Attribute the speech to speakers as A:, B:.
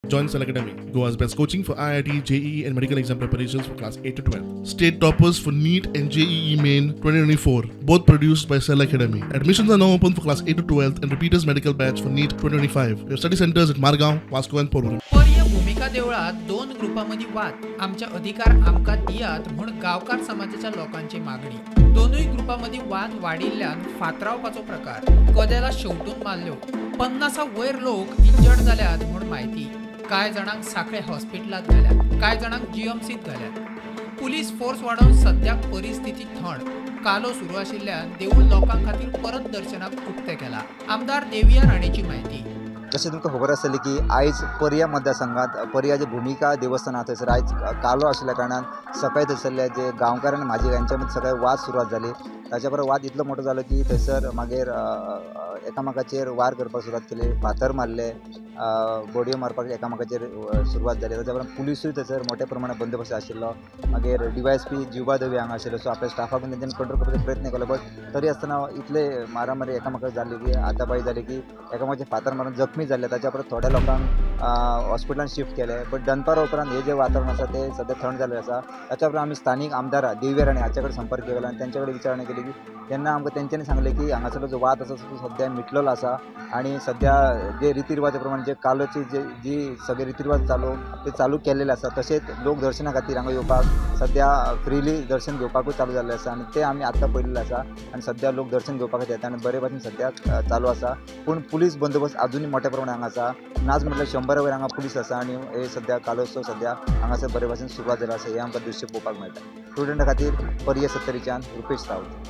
A: Join Cell Academy, Goa's best coaching for IIT, JEE and medical exam preparations for class 8 to 12. State toppers for NEET and JEE Main 2024, both produced by Cell Academy. Admissions are now open for class 8 to 12th and repeaters medical batch for NEET 2025. We have study centers at Margaon, Vasco and Porvorim.
B: पर्य भूमिका देवळात दोन ग्रुपांमध्ये वाद. आमच्या अधिकार आमका दियात म्हणून गावकार समाजाच्या लोकांची मागणी. दोनूय ग्रुपांमध्ये वाद वाढिल्ल्यान फातरावपाचो प्रकार. कदेला शेवटून मारल्यो. 50 वयर लोक इंजर्ड जाल्यात म्हणून माहिती. काय जणांक सांखळे हॉस्पिटलात घाल्यात, काय जणांक जीएमसीत घाल्यात. पुलीस फोर्स वाढवून सध्या परिस्थिती थंड. कालो सुरू आशिल्ल्यान देऊळ लोकां खातीर परत दर्शनाक उक्ते केला. आमदार देविया राणेची माहिती.
C: जशें तुमकां खबर आसतली की आयज पर्या मतदारसंघात पर्याचे भूमिका देवस्थान आसा थंयसर आयज कालो आशिल्ल्या कारणान सकाळी थंयसरले जे गांवकार आनी म्हाजे यांच्या मदीं सकाळी वाद सुरवात जाली. ताच्या बरोबर वाद इतलो मोठो जालो की थंयसर मागीर एकामेकाचेर वार करपाक सुरवात केली, फातर मारले, बोडयो मारपाक एकामेकाचेर सुरवात जाली. ताच्या बरोबर पुलिसूय थंयसर मोठ्या प्रमाणात बंदोबस्त आशिल्लो. मागीर DYSP जिवा दवे हांगा आशिल्लो, सो आपल्या स्टाफाक तेंच्यांनी कंट्रोल करपाचो प्रयत्न केलो. बट तरी आसतना इतले मारामारी एकामेकाक जाली की हातापाई जाली की एकामेकाचे फातर मारून जखमी जाल्ले. ताच्या परत थोड्या लोकांक हॉस्पिटलान शिफ्ट केले. बट दनपारा उपरांत हे जे वातावरण आसा ते सध्या थंड जाल्लें आसा. ताच्या उपरांत आमी स्थानीक आमदार देविया राणे हाचे कडेन संपर्क केलो आनी तेंचे कडेन विचारणी केली की तेन्ना आमकां तेंच्यांनी सांगलें की हांगासरलो जो वाद आसा तो सध्या मिटलेलो आसा आनी सध्या जे रितीरिवाजा प्रमाणे जे कालोची जी सगळे रितीरिवाज चालू केल्लेले आसा तशेंच लोक दर्शना खातीर हांगा येवपाक सध्या फ्रीली दर्शन घेवपाकूय चालू जाल्लें आसा आनी ते आमी आतां पळयल्लें आसा आनी सध्या लोक दर्शन घेवपा खातीर येता आनी बरे भाशेन सध्या चालू आसा. पूण पुलीस बंदोबस्त अजूनय मोठ्या प्रमाणात हांगा आसा. नाच म्हटल्यार 100 वयर हांगा पुलीस आसा आनी हे सध्या कालोत्सव सध्या हांगासर बरे भाशेन सुरवात जाला आसा हें आमकां दृश्य पळोवपाक मेळटा. स्टुडंटा खातीर पर्या 70च्यान रुपेश रावत.